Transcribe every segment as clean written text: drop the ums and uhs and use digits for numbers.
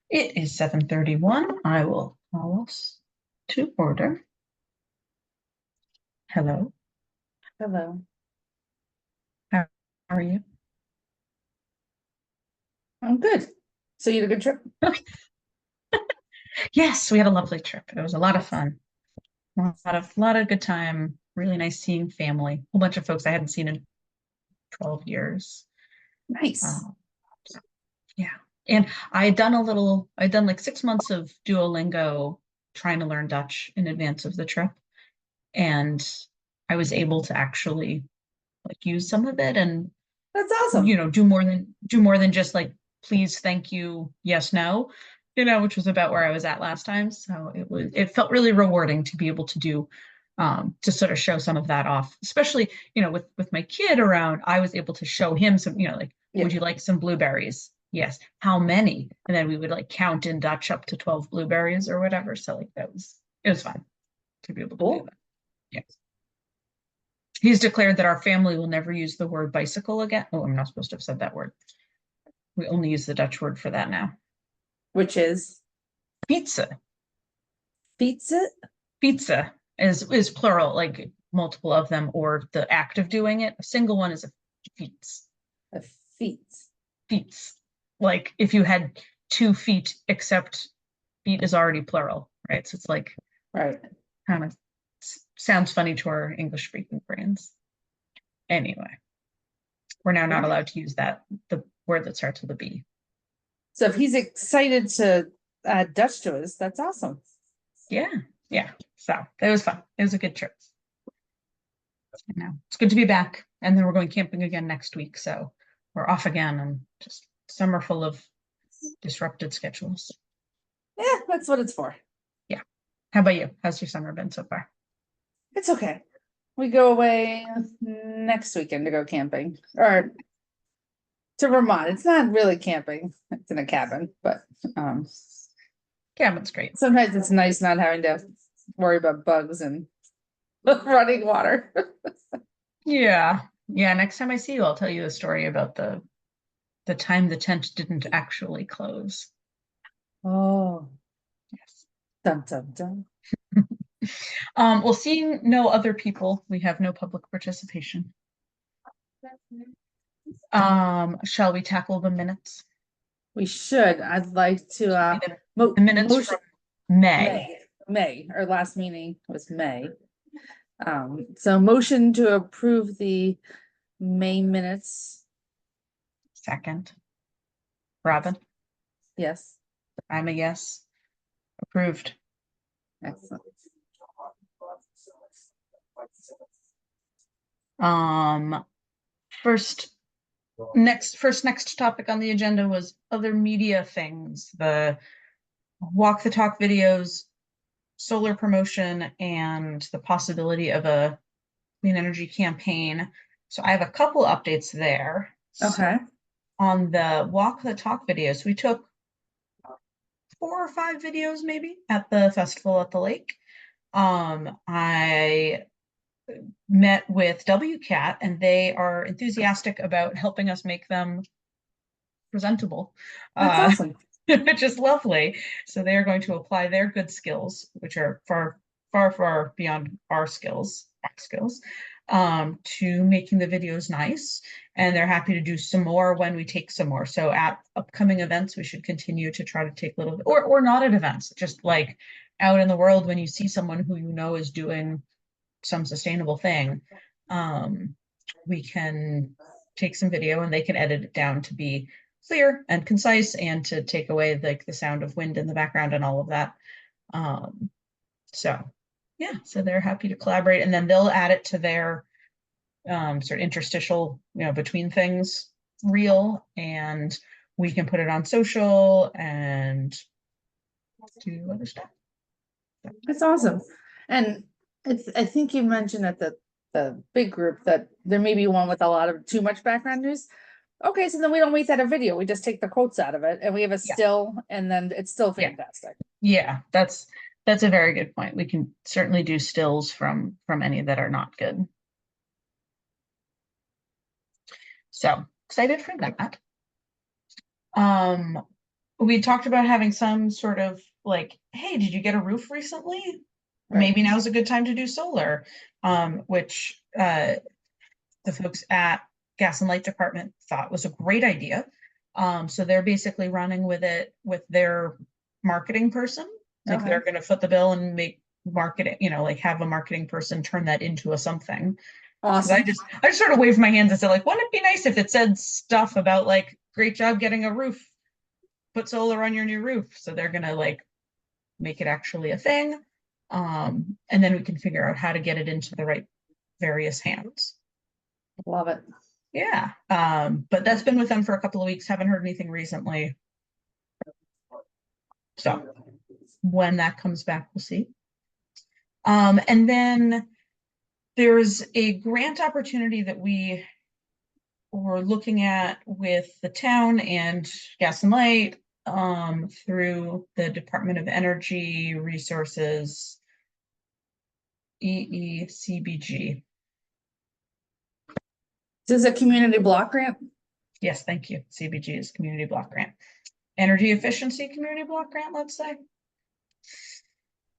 It is 7:31. I will call us to order. Hello, Hello. how are you? I'm good. So you had a good trip? Okay. Yes, we had a lovely trip. It was a lot of fun. A lot of good time. Really nice seeing family. A whole bunch of folks I hadn't seen in 12 years. Nice. Um, so, yeah. And I'd done like 6 months of Duolingo trying to learn Dutch in advance of the trip. And I was able to actually like use some of it and That's awesome. do more than just like please, thank you, yes, no, which was about where I was at last time. So it felt really rewarding to be able to do to sort of show some of that off, especially, with my kid around. I was able to show him some, like, Yeah. would you like some blueberries? Yes. How many? And then we would like count in Dutch up to 12 blueberries or whatever. So like it was fun to be able to do Cool. that. Yes. He's declared that our family will never use the word bicycle again. Oh, I'm not supposed to have said that word. We only use the Dutch word for that now. Which is Pizza. pizza? Pizza is plural, like multiple of them, or the act of doing it. A single one is a feats. A feet. Feats. Like if you had 2 feet, except feet is already plural, right? So it's like Right. kind of sounds funny to our English speaking brains. Anyway, we're now not allowed to use the word that starts with a B. So if he's excited to add Dutch to us, that's awesome. Yeah, yeah. So it was fun. It was a good trip. It's good to be back. And then we're going camping again next week. So we're off again and just summer full of disrupted schedules. Yeah, that's what it's for. Yeah. How about you? How's your summer been so far? It's okay. We go away next weekend to go camping or to Vermont. It's not really camping. It's in a cabin, but um Cabin's great. sometimes it's nice not having to worry about bugs and running water. Yeah. Yeah. Next time I see you, I'll tell you a story about the time the tent didn't actually close. Oh, Yes. dun dun dun. Well, seeing no other people, we have no public participation. Shall we tackle the minutes? We should. I'd like to The minutes motion from May. May. Our last meeting was May. So motion to approve the May minutes. Second. Robin, Yes, I'm a yes. Approved. excellent. Um, first, next topic on the agenda was other media things, the walk the talk videos, solar promotion, and the possibility of a clean energy campaign. So I have a couple updates there. So Okay. on the walk the talk videos, we took 4 or 5 videos maybe at the festival at the lake. I met with WCAT and they are enthusiastic about helping us make them presentable, That's uh, awesome. which is lovely. So they are going to apply their good skills, which are far, far, far beyond our skills, to making the videos nice. And they're happy to do some more when we take some more. So at upcoming events, we should continue to try to take little, or not at events, just like out in the world when you see someone who you know is doing some sustainable thing, um, we can take some video and they can edit it down to be clear and concise and to take away like the sound of wind in the background and all of that. Um, so yeah, so they're happy to collaborate and then they'll add it to their sort of interstitial, between things reel, and we can put it on social and do other stuff. That's awesome. And I think you mentioned at the big group that there may be one with a lot of too much background news. Okay, so then we don't make that a video. We just take the quotes out of it and we have a Yeah, still and then it's still yeah, fantastic. yeah. That's a very good point. We can certainly do stills from any that are not good. So excited for that. Um, we talked about having some sort of like, hey, did you get a roof recently? Right. Maybe now's a good time to do solar, which the folks at Gas and Light Department thought was a great idea. So they're basically running with it with their marketing person. Like Okay. they're going to foot the bill and make marketing, like have a marketing person turn that into a something. Because Awesome. I just sort of waved my hands and said, like, wouldn't it be nice if it said stuff about like, great job getting a roof, put solar on your new roof. So they're gonna like make it actually a thing. And then we can figure out how to get it into the right various hands. Love it. Yeah. But that's been with them for a couple of weeks. Haven't heard anything recently. So when that comes back, we'll see. And then there's a grant opportunity that we were looking at with the town and Gas and Light through the Department of Energy Resources, EECBG. This is a community block grant. Yes, thank you. CBG is Community Block Grant. Energy Efficiency Community Block Grant, let's say.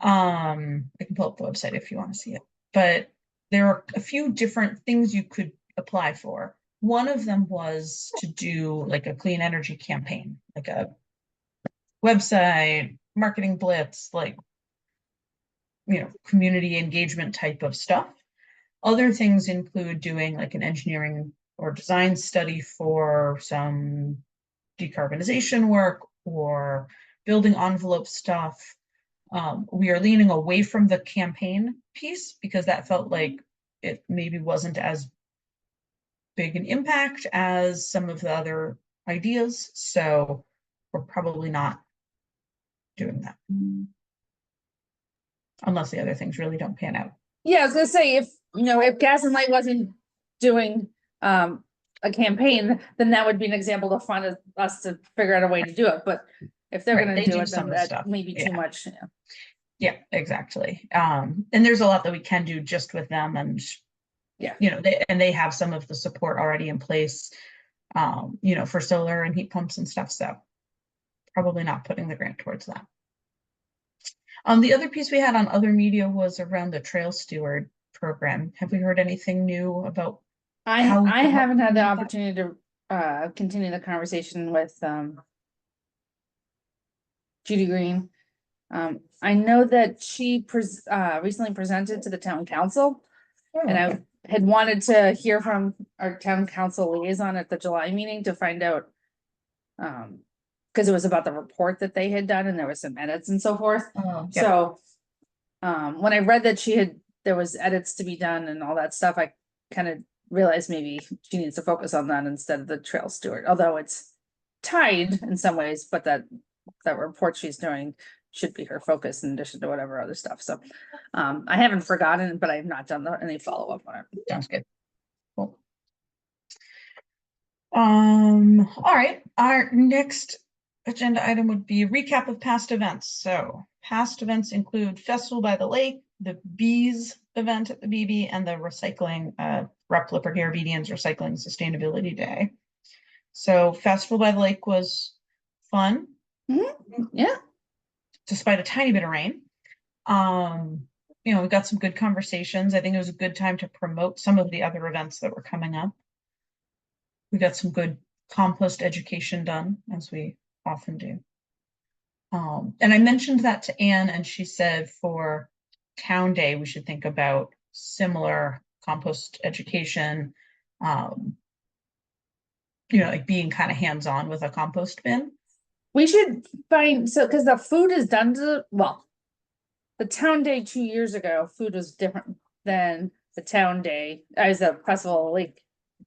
I can pull up the website if you want to see it. But there are a few different things you could apply for. One of them was to do like a clean energy campaign, like a website, marketing blitz, like, community engagement type of stuff. Other things include doing like an engineering or design study for some decarbonization work or building envelope stuff. We are leaning away from the campaign piece because that felt like it maybe wasn't as big an impact as some of the other ideas. So we're probably not doing that unless the other things really don't pan out. Yeah, I was gonna say, if Gas and Light wasn't doing a campaign, then that would be an example to fund us to figure out a way to do it, but if they're Right, gonna they do do it, some then of the that stuff. may be too Yeah. much. Yeah, exactly. And there's a lot that we can do just with them, and Yeah. they have some of the support already in place, for solar and heat pumps and stuff. So probably not putting the grant towards that. The other piece we had on other media was around the Trail Steward program. Have we heard anything new about how we I could help haven't had the promote that? opportunity to continue the conversation with Judy Green. I know that she recently presented to the town council, and Oh, okay. I had wanted to hear from our town council liaison at the July meeting to find out. Because it was about the report that they had done and there was some edits and so forth. Yeah. So when I read that there was edits to be done and all that stuff, I kind of realized maybe she needs to focus on that instead of the trail steward, although it's tied in some ways, but that report she's doing should be her focus in addition to whatever other stuff. So I haven't forgotten, but I have not done any follow-up on it. Sounds good. Cool. All right. Our next agenda item would be a recap of past events. So past events include Festival by the Lake, the Bees event at the BB, and the recycling, Rep Lippert BDN's Recycling Sustainability Day. So Festival by the Lake was fun. Yeah. Despite a tiny bit of rain. We got some good conversations. I think it was a good time to promote some of the other events that were coming up. We got some good compost education done, as we often do. And I mentioned that to Anne, and she said for Town Day, we should think about similar compost education, like being kind of hands-on with a compost bin. We should find, because the food is done the Town Day 2 years ago, food was different than the Town Day, as the Festival Lake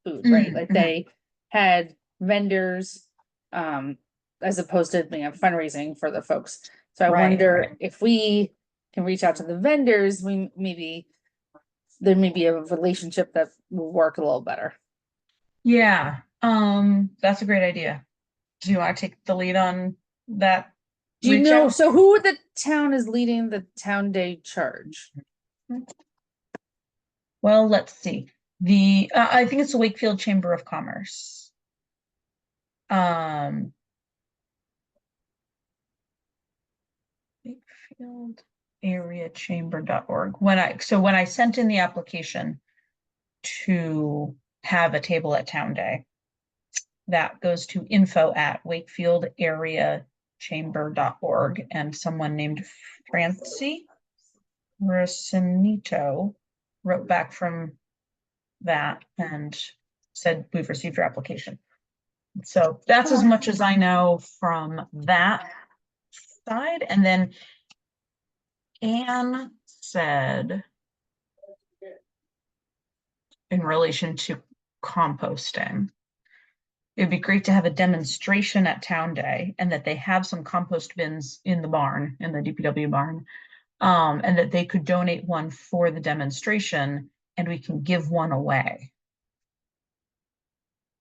food, right? Like they had vendors, as opposed to being a fundraising for the folks. So I wonder if we can reach out to the vendors, there may be a relationship that will work a little better. Yeah, that's a great idea. Do you want to take the lead on that? Do you know, so who the town is leading the Town Day charge? Well, let's see. I think it's the Wakefield Chamber of Commerce. Wakefield area chamber.org. When I sent in the application to have a table at Town Day, that goes to info@wakefieldarea.chamber.org, and someone named Francie Rosinito wrote back from that and said, we've received your application. So that's as much as I know from that side. And then Anne said, in relation to composting, it'd be great to have a demonstration at Town Day, and that they have some compost bins in the barn, in the DPW barn, and that they could donate one for the demonstration, and we can give one away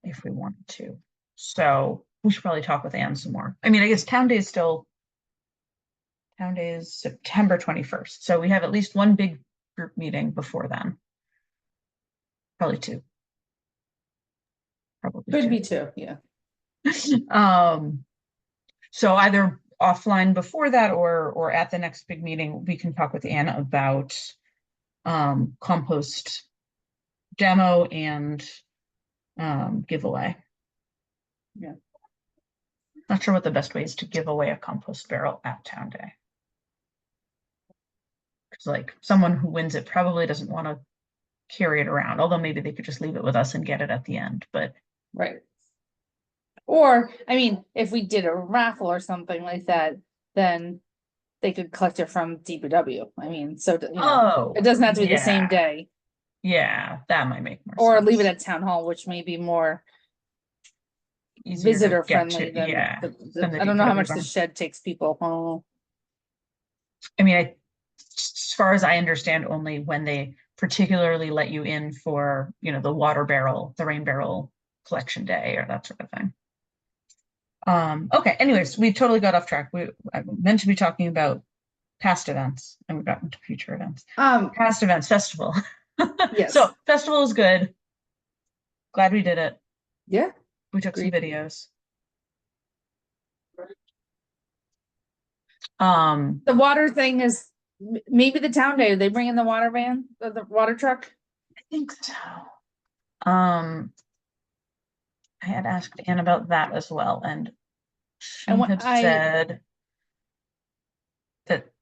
if we wanted to. So we should probably talk with Anne some more. I mean, I guess Town Day is September 21st. So we have at least one big group meeting before then. Probably two. Probably Could two. be two, yeah. So either offline before that or at the next big meeting, we can talk with Anne about compost demo and giveaway. Yeah. Not sure what the best way is to give away a compost barrel at Town Day. Because like someone who wins it probably doesn't want to carry it around, although maybe they could just leave it with us and get it at the end, but. Right. Or, I mean, if we did a raffle or something like that, then they could collect it from DPW. I mean, so, it doesn't have to be the same day. Yeah, that might make more Or sense. leave it at town hall, which may be more Easier visitor to get friendly to, than, yeah, than the I don't know how DPW much barn. the shed takes people home. I mean, as far as I understand, only when they particularly let you in for, the water barrel, the rain barrel collection day or that sort of thing. Okay, anyways, we totally got off track. I meant to be talking about past events, and we got into future events. Past events, festival. Yes. So festival is good. Glad we did it. Yeah. We took some Agreed. videos. The water thing is maybe the town day, they bring in the water van, the water truck? I think so. I had asked Anne about that as well, and she had said that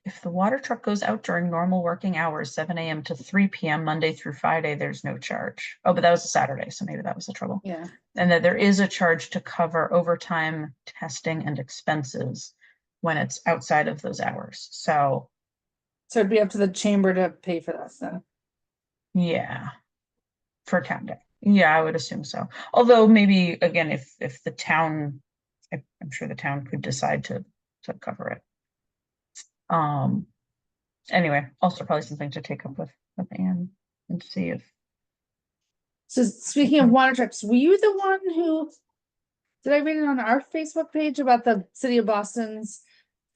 if the water truck goes out during normal working hours, 7 a.m. to 3 p.m. Monday through Friday, there's no charge. Oh, but that was a Saturday, so maybe that was the trouble. Yeah. And that there is a charge to cover overtime, testing, and expenses when it's outside of those hours. So it'd be up to the chamber to pay for that then. Yeah, for Town Day. Yeah, I would assume so. Although maybe again, if the town, I'm sure the town could decide to cover it. Anyway, also probably something to take up with Anne and see if. So speaking of water trucks, were you the one who, did I read it on our Facebook page about the city of Boston's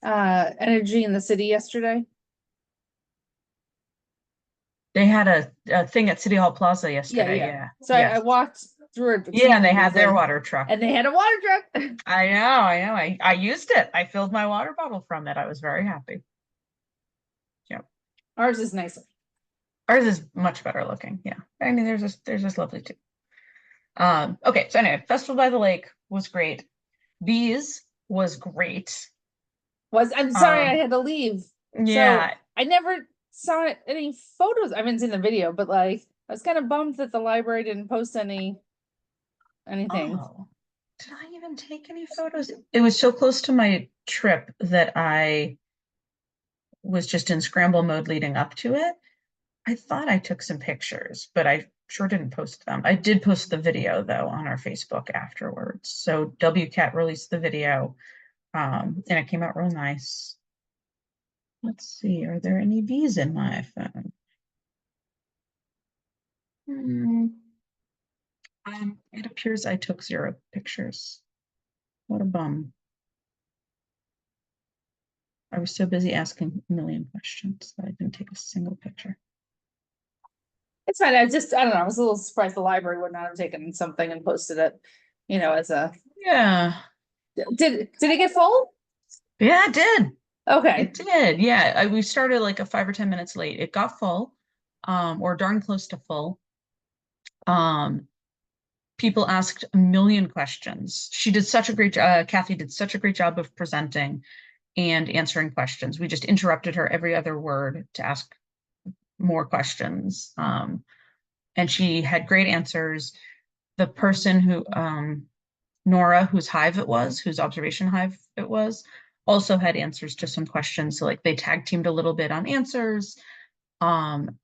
energy in the city yesterday? They had a thing at City Hall Plaza yesterday. Yeah. So I walked through it. Yeah, and they had their water truck. And they had a water truck. I know. I used it. I filled my water bottle from it. I was very happy. Yep. Ours is nicer. Ours is much better looking. Yeah. I mean, they're just lovely too. Okay, so anyway, Festival by the Lake was great. Bees was great. I'm sorry I had to leave. Yeah. So I never saw any photos. I haven't seen the video, but like I was kind of bummed that the library didn't post anything. Oh, did I even take any photos? It was so close to my trip that I was just in scramble mode leading up to it. I thought I took some pictures, but I sure didn't post them. I did post the video though on our Facebook afterwards. So WCAT released the video, and it came out real nice. Let's see, are there any bees in my phone? It appears I took 0 pictures. What a bum. I was so busy asking a million questions that I didn't take a single picture. It's fine. I don't know. I was a little surprised the library would not have taken something and posted it, as a. Yeah. Did it get full? Yeah, it did. Okay. It did, yeah. We started like a 5 or 10 minutes late. It got full, or darn close to full. Um, People asked a million questions. She did such a great job. Kathy did such a great job of presenting and answering questions. We just interrupted her every other word to ask more questions. And she had great answers. The person who, Nora, whose hive it was, whose observation hive it was, also had answers to some questions. So like they tag teamed a little bit on answers. Um,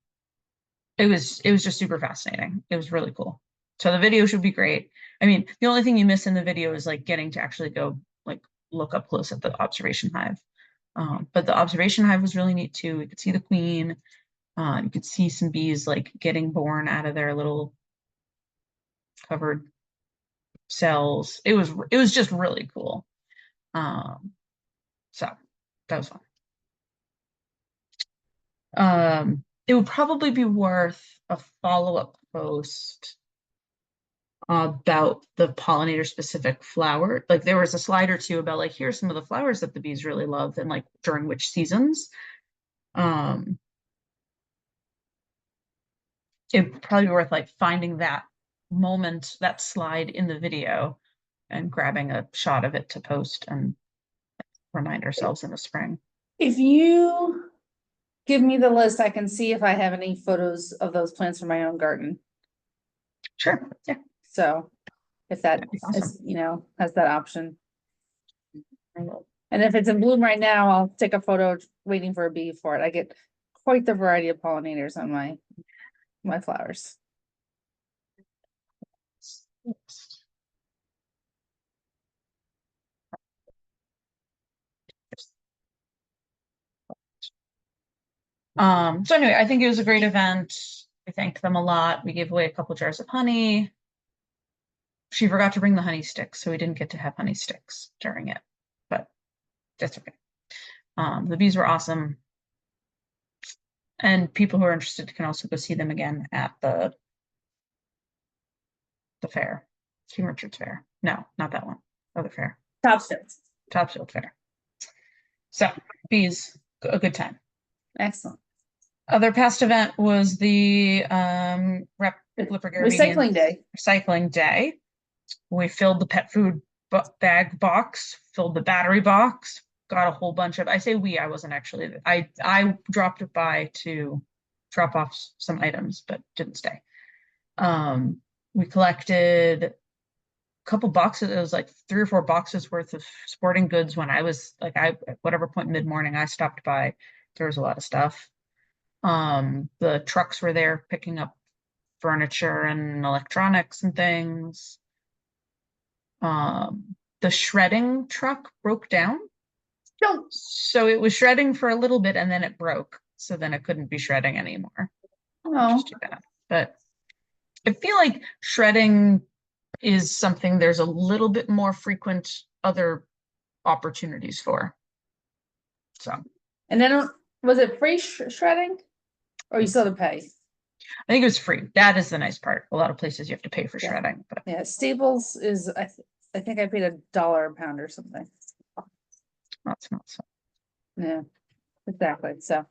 it was just super fascinating. It was really cool. So the video should be great. I mean, the only thing you miss in the video is like getting to actually go like look up close at the observation hive. But the observation hive was really neat too. You could see the queen. You could see some bees like getting born out of their little covered cells. It was just really cool. So that was fun. It would probably be worth a follow-up post about the pollinator specific flower. Like there was a slide or two about like, here's some of the flowers that the bees really love and like during which seasons. Um, It'd probably be worth like finding that moment, that slide in the video and grabbing a shot of it to post and remind ourselves in the spring. If you give me the list, I can see if I have any photos of those plants from my own garden. Sure. Yeah. So if that That'd be awesome. is, has that option. And if it's in bloom right now, I'll take a photo waiting for a bee for it. I get quite the variety of pollinators on my flowers. So anyway, I think it was a great event. I thanked them a lot. We gave away a couple jars of honey. She forgot to bring the honey sticks, so we didn't get to have honey sticks during it, but that's okay. The bees were awesome. And people who are interested can also go see them again at the fair. King Richard's Fair. No, not that one. Other fair. Topsfield Fair. So bees, a good time. Excellent. Other past event was the Recycling day. Recycling day. We filled the pet food bag box, filled the battery box, got a whole bunch of, I say we, I wasn't actually, I dropped it by to drop off some items, but didn't stay. We collected a couple boxes. It was like 3 or 4 boxes worth of sporting goods when I was like, at whatever point mid-morning I stopped by, there was a lot of stuff. The trucks were there picking up furniture and electronics and things. The shredding truck broke down. So it was shredding for a little bit and then it broke. So then it couldn't be shredding anymore. Oh, Too bad. But I feel like shredding is something there's a little bit more frequent other opportunities for. So and then was it free shredding? Or you still have to pay? I think it was free. That is the nice part. A lot of places you have to pay for shredding. But yeah, Staples is I think I paid $1 a pound or something. that's not so. Yeah, exactly. So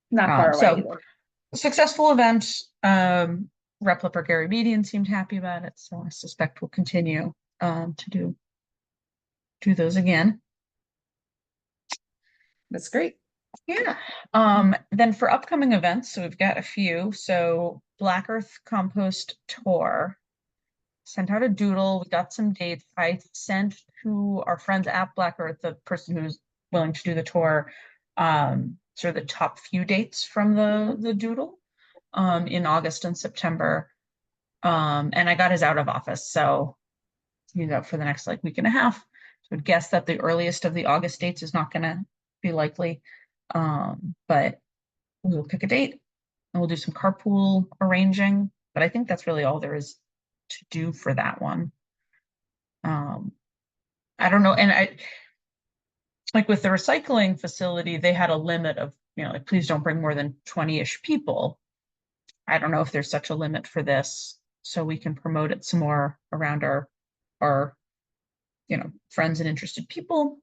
not far away either. Successful event. Rep Gary Median seemed happy about it, so I suspect we'll continue to do those again. That's great. Yeah. Then for upcoming events, so we've got a few. So Black Earth Compost Tour. Sent out a doodle. We got some dates. I sent to our friends at Black Earth, the person who's willing to do the tour, sort of the top few dates from the doodle in August and September. And I got his out of office. So, for the next like week and a half. So I would guess that the earliest of the August dates is not going to be likely. But we'll pick a date and we'll do some carpool arranging. But I think that's really all there is to do for that one. I don't know. And I like with the recycling facility, they had a limit of, like, please don't bring more than 20-ish people. I don't know if there's such a limit for this, so we can promote it some more around our friends and interested people.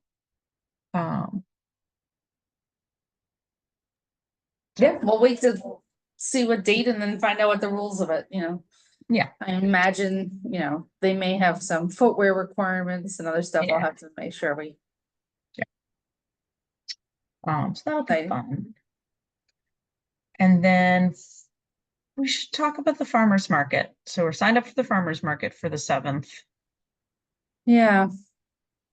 Yeah, we'll wait to see what date and then find out what the rules of it, you know. Yeah. I imagine, you know, they may have some footwear requirements and other stuff. I'll Yeah. have to make sure we. So that'll be Right. fun. And then we should talk about the farmer's market. So we're signed up for the farmer's market for the 7th. Yeah,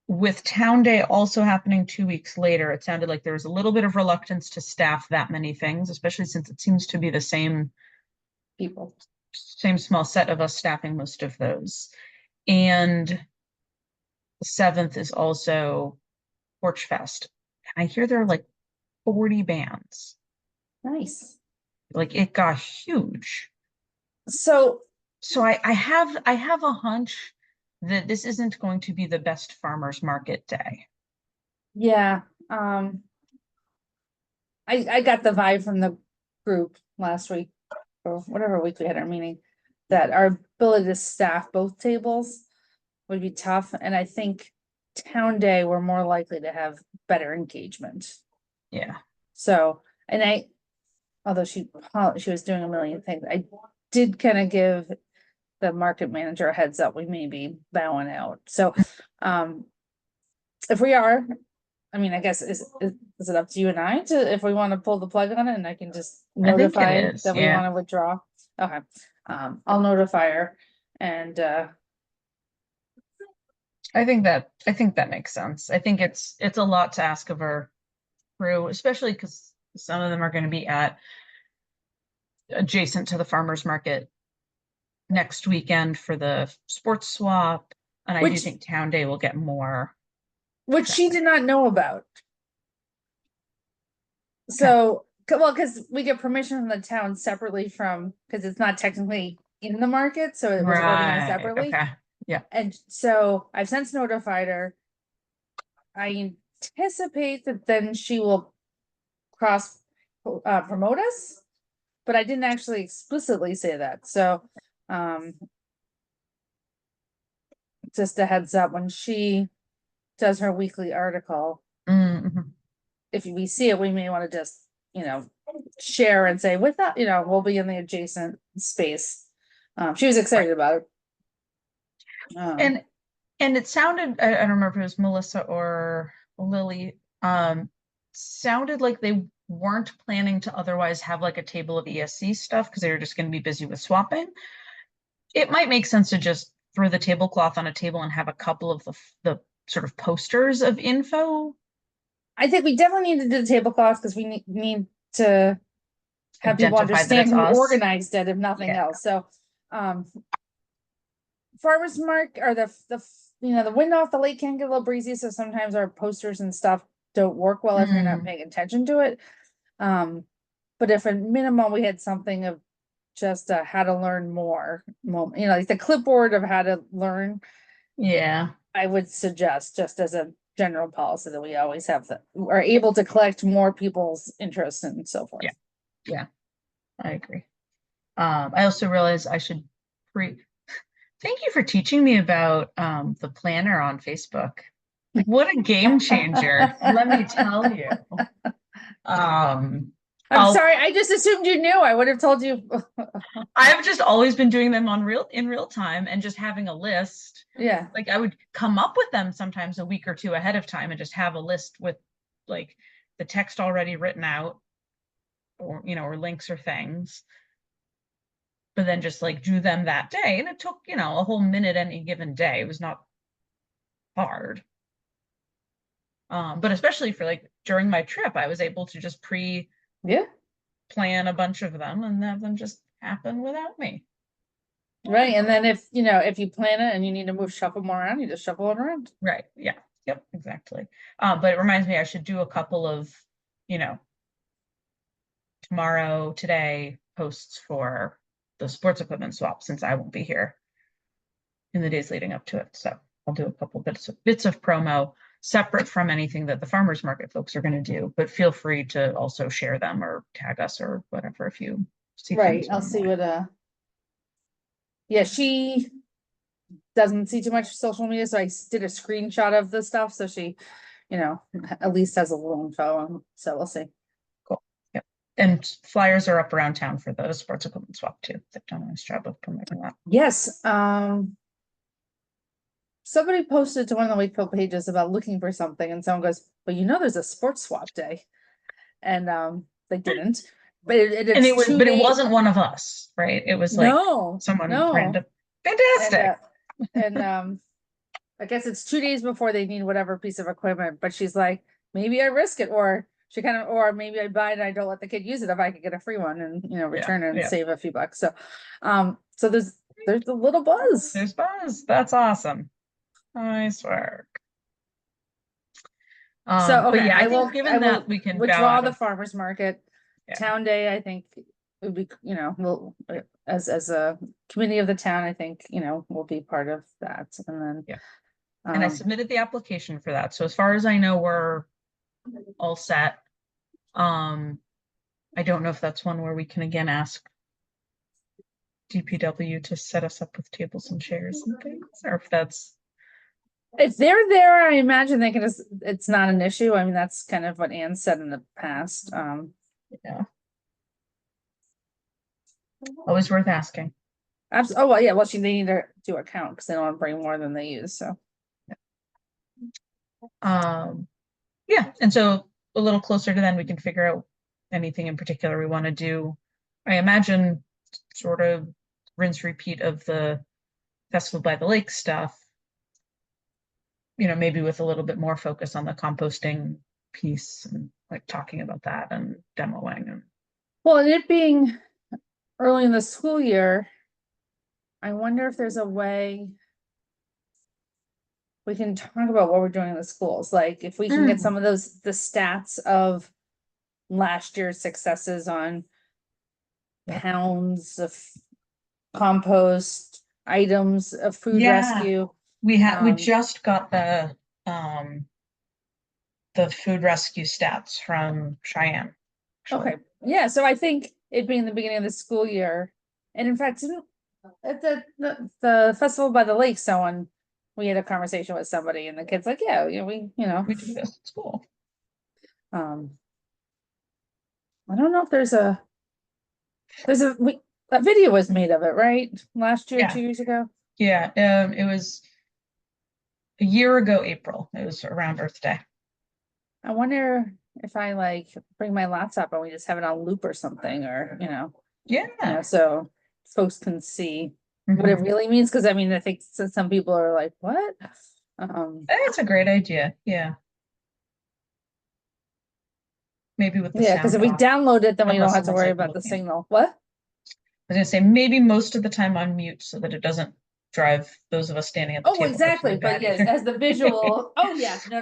With Town Day also happening 2 weeks later, it sounded like there was a little bit of reluctance to staff that many things, especially since it seems to be the people. same small set of us staffing most of those. And the 7th is also Porch Fest. And I hear there are like 40 bands. Nice. Like it got huge. So, So I have a hunch that this isn't going to be the best farmers market day. yeah, I got the vibe from the group last week, or whatever week we had our meeting, that our ability to staff both tables would be tough, and I think Town Day, we're more likely to have better engagement. Yeah. So, and although she was doing a million things, I did kind of give the market manager a heads up, we may be bowing out. So, if we are, I mean, I guess is it up to you and I to, if we want to pull the plug on it, and I can just I think it notify is, that we yeah. want to withdraw? Okay, I'll notify her, and I think that makes sense. I think it's a lot to ask of our crew, especially because some of them are going to be adjacent to the farmers market next weekend for the sports swap. And I do which think Town Day will get more. she did not know about. So, well, because we get permission from the town separately from, because it's not technically in the market, so it was organized Right, separately. okay, yeah. And so I've since notified her. I anticipate that then she will cross promote us, but I didn't actually explicitly say that. So, just a heads up, when she does her weekly article, Mhm. if we see it, we may want to just, you know, share and say with that, you know, we'll be in the adjacent space. She was excited about it. And it sounded, I don't remember if it was Melissa or Lily, sounded like they weren't planning to otherwise have like a table of ESC stuff because they were just going to be busy with swapping. It might make sense to just throw the tablecloth on a table and have a couple of the sort of posters of info. I think we definitely need to do the tablecloth because we need to have people Identify that understand it's who us. organized it, if nothing Yeah. else. So, farmers market, or the you know, the wind off the lake can get a little breezy, so sometimes our posters and stuff don't work well if you're not paying attention to it. But if at minimum we had something of just how to learn more, you know, like the clipboard of how to learn, Yeah. I would suggest, just as a general policy, that we always have that, are able to collect more people's interest and so forth. Yeah. Yeah. I agree. I also realized I should thank you for teaching me about the planner on Facebook. Like what a game changer, let me tell you. I'm sorry, I just assumed you knew. I would have told you. I've just always been doing them in real time and just having a list. Yeah. Like I would come up with them sometimes a week or two ahead of time and just have a list with like the text already written out or or links or things. But then just like do them that day. And it took, a whole minute any given day. It was not hard. But especially for like during my trip, I was able to just Yeah. plan a bunch of them and have them just happen without me. Right. And then if you plan it and you need to shuffle more around, you just shuffle them around. Right. Yeah. Yep. Exactly. But it reminds me I should do a couple of, tomorrow, today posts for the sports equipment swap since I won't be here in the days leading up to it. So I'll do a couple bits of promo separate from anything that the farmers market folks are going to do, but feel free to also share them or tag us or whatever if you see Right. things I'll see what yeah, she doesn't see too much social media, so I did a screenshot of the stuff, so she, at least has a little info, so we'll see. Cool. Yep. And flyers are up around town for the sports equipment swap too. They've done a nice job of promoting that. Yes, somebody posted to one of the Wakefield pages about looking for something and someone goes, well, you know, there's a sports swap day. And they didn't, but And it's but it 2 days. wasn't one of us, right? It was like someone random. Fantastic. And I guess it's 2 days before they need whatever piece of equipment, but she's like, maybe I risk it, or she kind of, or maybe I buy it and I don't let the kid use it if I could get a free one and, you know, return it and save a few bucks. So, so there's a little buzz. There's buzz. That's awesome. Nice work. So, okay, but yeah, I will, given that we can withdraw the farmer's market. Town day, I think would be, you know, we'll, as a committee of the town, I think, you know, we'll be part of that. And then, and I submitted the application for that. So as far as I know, we're all set. I don't know if that's one where we can again ask DPW to set us up with tables and chairs and things, or if that's. If they're there, I imagine they can just, it's not an issue. I mean, that's kind of what Ann said in the past. Yeah. Always worth asking. Oh, well, yeah, well, they need to do a count because they don't want to bring more than they use, so. Yeah, and so a little closer to then we can figure out anything in particular we want to do. I imagine sort of rinse repeat of the Festival by the Lake stuff, you know, maybe with a little bit more focus on the composting piece and like talking about that and demoing. And well, and it being early in the school year, I wonder if there's a way we can talk about what we're doing in the schools, like if we can get some of the stats of last year's successes on pounds of compost, items of food rescue. We just got the food rescue stats from Cheyenne. Okay, yeah, so I think it being the beginning of the school year, and in fact, at the Festival by the Lake, we had a conversation with somebody and the kid's like, yeah, we do this at school. I don't know if there's a video was made of it, right? Last year, 2 years ago. Yeah, it was a year ago, April. It was around Earth Day. I wonder if I like bring my laptop and we just have it on loop or something, or so folks can see what it really means. Because I mean, I think some people are like, "What?" That's a great idea. Yeah. Maybe with the because if we download it, then we don't have to worry about the signal. What? I was gonna say maybe most of the time on mute so that it doesn't drive those of us standing at the table. Oh, exactly. But yes, as the visual. Oh yeah, no.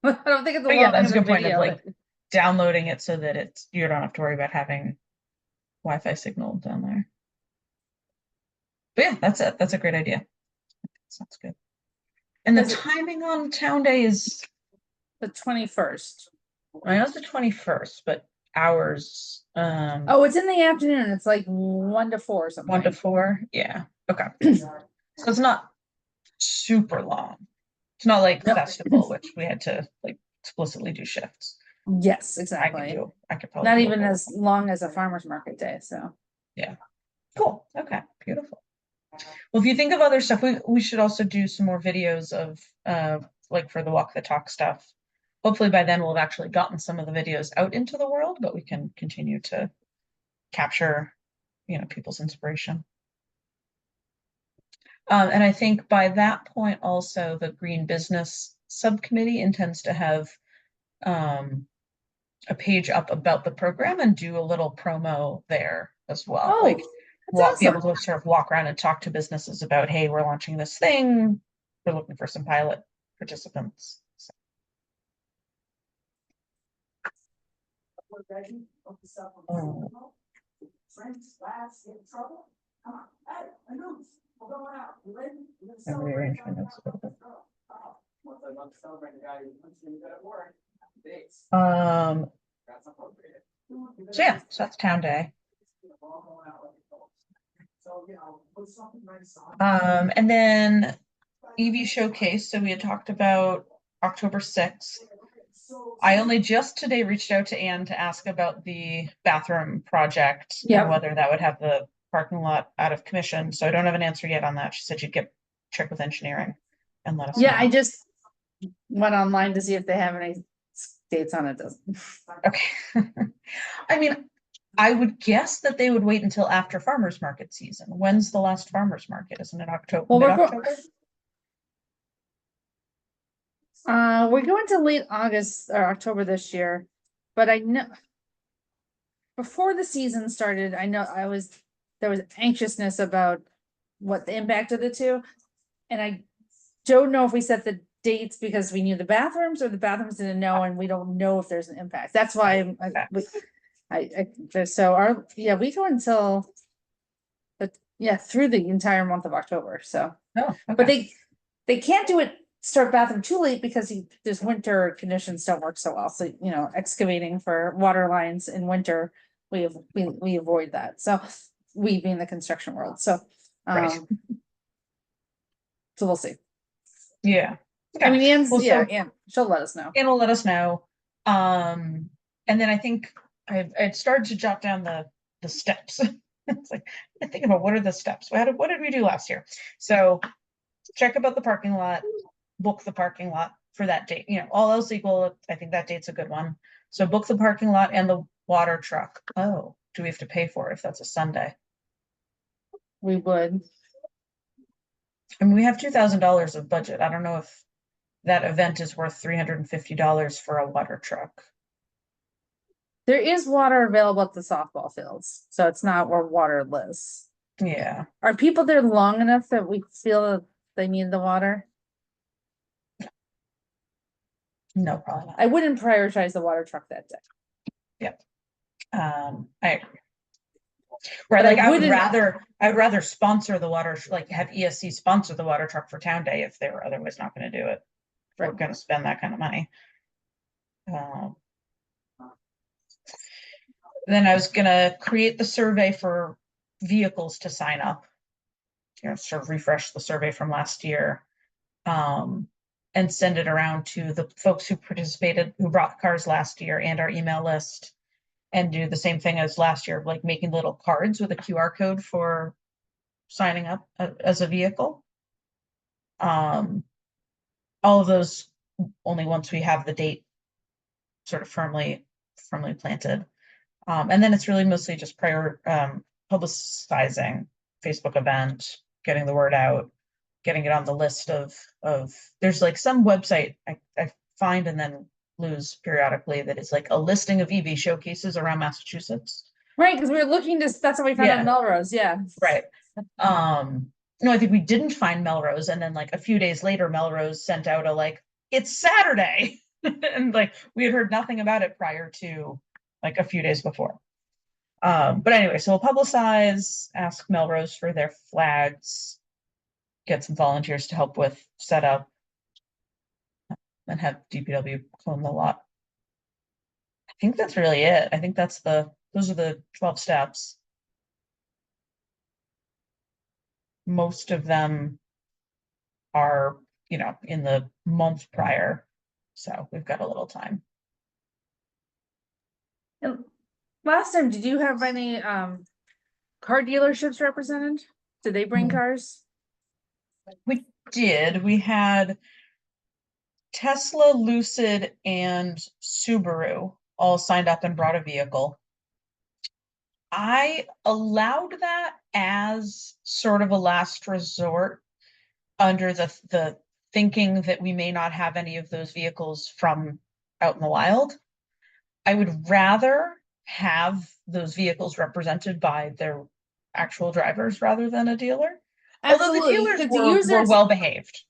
I don't think it's a that's a good point of like downloading it so that you don't have to worry about having Wi-Fi signal down there. But yeah, that's it. That's a great idea. Sounds good. And the timing on Town Day is the 21st. I know it's the 21st, but hours. Oh, it's in the afternoon. It's like 1 to 4 or something. 1 to 4. Yeah. Okay. So it's not super long. It's not like festival, which we had to like explicitly do shifts. Yes, exactly. I could probably not even as long as a farmer's market day. So yeah. Cool. Okay. Beautiful. Well, if you think of other stuff, we should also do some more videos of like for the walk the talk stuff. Hopefully by then we'll have actually gotten some of the videos out into the world, but we can continue to capture, people's inspiration. And I think by that point also the Green Business Subcommittee intends to have a page up about the program and do a little promo there as well. Oh, like be able to sort of walk around and talk to businesses about, hey, we're launching this thing. We're looking for some pilot participants. So. So yeah, so that's Town Day. And then EV Showcase. So we had talked about October 6th. I only just today reached out to Anne to ask about the bathroom project and Yep. whether that would have the parking lot out of commission. So I don't have an answer yet on that. She said she'd check with engineering and let us Yeah, I know. just went online to see if they have any dates on it. Doesn't. Okay. I mean, I would guess that they would wait until after farmer's market season. When's the last farmer's market? Isn't it October, Well, mid-October? We're going to late August or October this year, but I know before the season started, I know there was anxiousness about what the impact of the two. And I don't know if we set the dates because we knew the bathrooms or the bathrooms didn't know, and we don't know if there's an impact. That's why we go until, but yeah, through the entire month of October. So, Oh, but okay. they can't do it start bathroom too late because there's winter conditions don't work so well. So, you know, excavating for water lines in winter, we avoid that. So we being the construction world. So, Right. so we'll see. Yeah. I mean, Anne's, Well, so Anne, she'll let us know. Anne will let us know. And then I think I'd started to jot down the steps. It's like I think about what are the steps? What did we do last year? So check about the parking lot, book the parking lot for that date. You know, all else equal, I think that date's a good one. So book the parking lot and the water truck. Oh, do we have to pay for it if that's a Sunday? We would. I mean, we have $2,000 of budget. I don't know if that event is worth $350 for a water truck. There is water available at the softball fields, so it's not where waterless. Yeah. Are people there long enough that we feel that they need the water? No, probably not. I wouldn't prioritize the water truck that day. Yep. I agree. Right, But like I would rather sponsor the water, like have ESC sponsor the water truck for town day if they were otherwise not going to do it. We're going to spend that kind of money. Then I was going to create the survey for vehicles to sign up. You know, sort of refresh the survey from last year, and send it around to the folks who participated, who brought cars last year, and our email list, and do the same thing as last year, like making little cards with a QR code for signing up as a vehicle. All of those only once we have the date sort of firmly planted. And then it's really mostly just publicizing Facebook event, getting the word out, getting it on the list of there's like some website I find and then lose periodically that is like a listing of EV showcases around Massachusetts. Right, because we were looking to, that's how we found out Melrose, yeah. Right. No, I think we didn't find Melrose, and then like a few days later, Melrose sent out a like, it's Saturday. And like we had heard nothing about it prior to like a few days before. But anyway, so we'll publicize, ask Melrose for their flags, get some volunteers to help with setup, and have DPW clone the lot. I think that's really it. I think those are the 12 steps. Most of them are, you know, in the month prior. So we've got a little time. And last time, did you have any car dealerships represented? Did they bring cars? We did. We had Tesla, Lucid, and Subaru all signed up and brought a vehicle. I allowed that as sort of a last resort under the thinking that we may not have any of those vehicles from out in the wild. I would rather have those vehicles represented by their actual drivers rather than a dealer. Although the dealers were well behaved,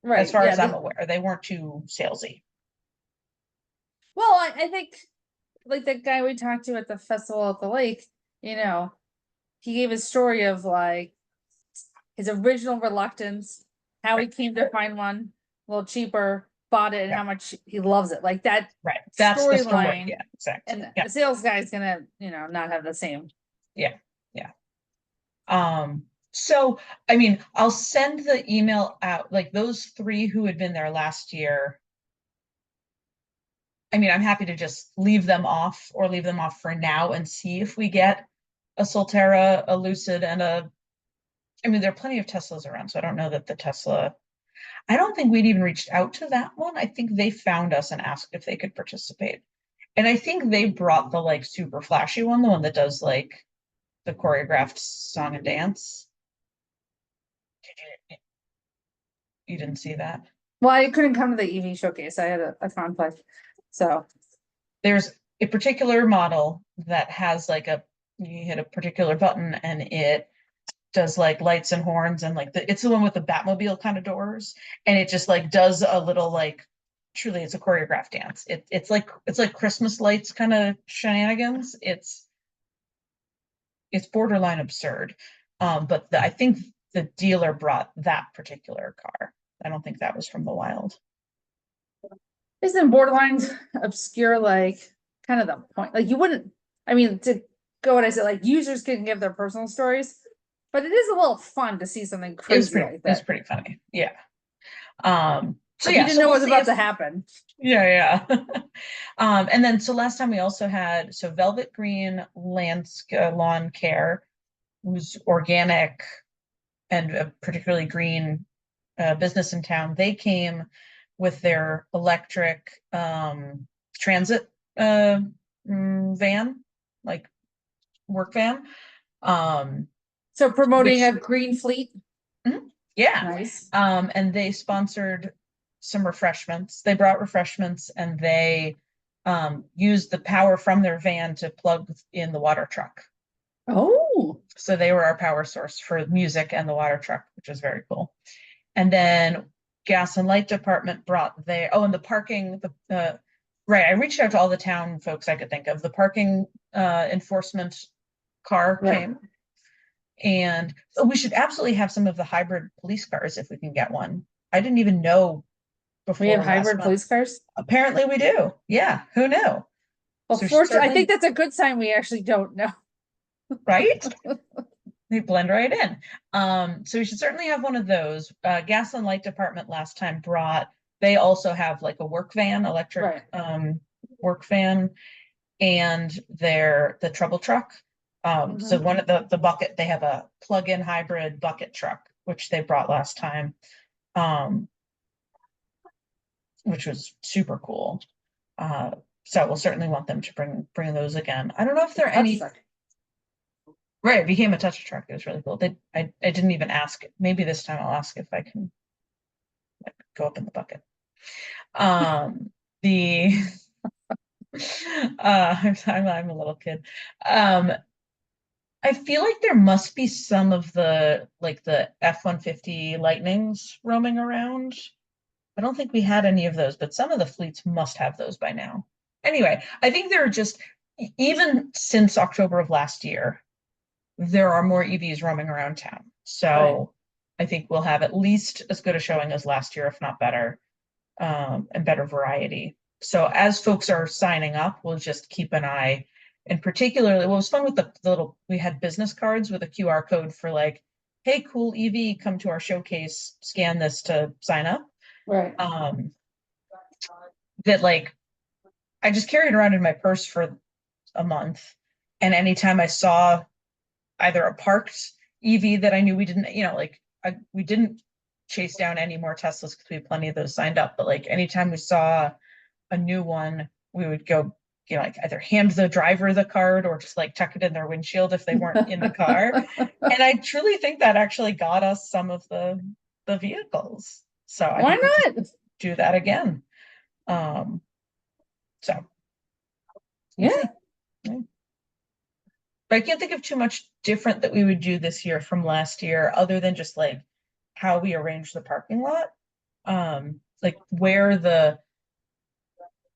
right? As far as I'm aware, they weren't too salesy. Well, I think like the guy we talked to at the festival at the lake, you know, he gave a story of like his original reluctance, how he came to find one a little cheaper, bought it, and how much he loves it. Like that, right? That's the story. Line, yeah, exactly. And the sales guy's gonna, you know, not have the same. Yeah. So I mean, I'll send the email out, like those 3 who had been there last year. I mean, I'm happy to just leave them off or leave them off for now and see if we get a Solterra, a Lucid, and I mean, there are plenty of Teslas around, so I don't know that the Tesla, I don't think we'd even reached out to that one. I think they found us and asked if they could participate. And I think they brought the like super flashy one, the one that does like the choreographed song and dance. Did you didn't see that? Well, I couldn't come to the EV showcase. I had a conflict. So, There's a particular model that has like you hit a particular button and it does like lights and horns and like it's the one with the Batmobile kind of doors, and it just like does a little like, truly it's a choreographed dance. It's like Christmas lights kind of shenanigans. It's borderline absurd. But I think the dealer brought that particular car. I don't think that was from the wild. isn't borderline obscure like kind of the point? Like you wouldn't, I mean, to go what I said, like users can give their personal stories, but it is a little fun to see something crazy like It was that. pretty funny. Yeah. So Like you yeah, didn't so know we'll what was see about if, to happen. yeah, yeah. And then so last time we also had Velvet Green Lawn Care, who's organic and a particularly green business in town. They came with their electric transit van, like work van. Um, So promoting which a green fleet. yeah. Nice. And they sponsored some refreshments. They brought refreshments and they used the power from their van to plug in the water truck. Oh, So they were our power source for music and the water truck, which was very cool. And then gas and light department brought their, oh, and the parking, right, I reached out to all the town folks I could think of. The parking enforcement car right. came. And we should absolutely have some of the hybrid police cars if we can get one. I didn't even know We have before last hybrid month. police cars. Apparently we do. Yeah, who knew? Well, So we should fortunately, I think certainly, that's a good sign we actually don't know. right? They blend right in. So we should certainly have one of those. Gas and light department last time brought, they also have like a work van, electric Right. work van, and the trouble truck. So one of the bucket, they have a plug-in hybrid bucket truck, which they brought last time, um, which was super cool. So we'll certainly want them to bring those again. I don't know if there are Touch any. truck. Right, it became a touch truck. It was really cool. I didn't even ask. Maybe this time I'll ask if I can like, go up in the bucket. The I'm a little kid. I feel like there must be some of the like the F-150 Lightnings roaming around. I don't think we had any of those, but some of the fleets must have those by now. Anyway, I think there are just, even since October of last year, there are more EVs roaming around town. So I think we'll have at least as good a showing as last year, if not better, and better variety. So as folks are signing up, we'll just keep an eye. And particularly, what was fun with the little, we had business cards with a QR code for like, hey, cool EV, come to our showcase, scan this to sign up. Right. That like, I just carried around in my purse for a month. And anytime I saw either a parked EV that I knew we didn't, like we didn't chase down any more Teslas because we had plenty of those signed up. But like anytime we saw a new one, we would go, like either hand the driver the card or just like tuck it in their windshield if they weren't in the car. And I truly think that actually got us some of the vehicles. So I Why think we not? just do that again. So we'll Yeah. see. Yeah. But I can't think of too much different that we would do this year from last year, other than just like how we arrange the parking lot. Like where the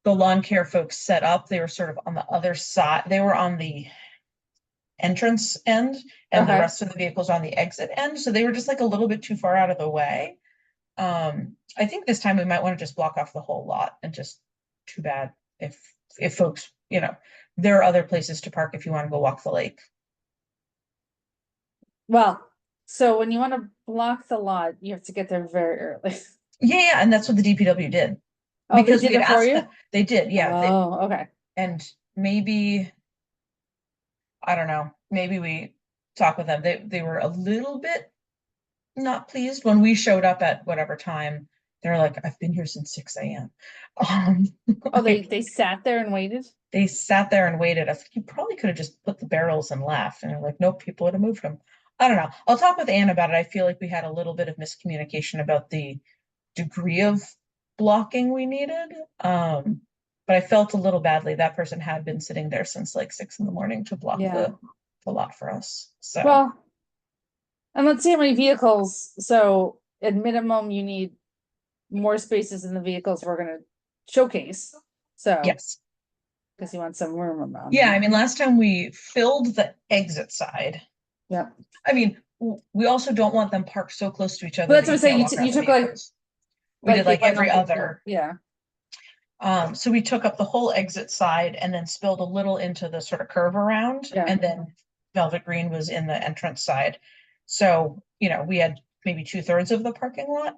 lawn care folks set up, they were sort of on the other side. They were on the entrance end, and the Okay. rest of the vehicles on the exit end. So they were just like a little bit too far out of the way. I think this time we might want to just block off the whole lot, and just too bad if folks, there are other places to park if you want to go walk the lake. Well, so when you want to block the lot, you have to get there very early. Yeah, and that's what the DPW did. Oh, they because did we had it for asked you? them, they did, yeah, Oh, okay. and maybe, I don't know, maybe we talked with them, they were a little bit not pleased when we showed up at whatever time. They're like, I've been here since 6 a.m. Um, Oh, like, they sat there and waited? they sat there and waited. I think you probably could have just put the barrels and left. And they're like, nope, people would have moved them. I don't know. I'll talk with Anne about it. I feel like we had a little bit of miscommunication about the degree of blocking we needed. But I felt a little badly. That person had been sitting there since like 6 a.m. to block Yeah. the lot for us. So Well, and let's see how many vehicles, so at minimum, you need more spaces in the vehicles we're gonna showcase. So, yes. because you want some room around Yeah, I them. mean, last time we filled the exit side. Yeah. I mean, we also don't want them parked so close to each other Well, that's that what I'm you saying, can't you walk around you the took like, vehicles. We did they like went every on the- other. Yeah, So we took up the whole exit side and then spilled a little into the sort of curve around, Yeah. and then Velvet Green was in the entrance side. So, we had maybe 2/3 of the parking lot.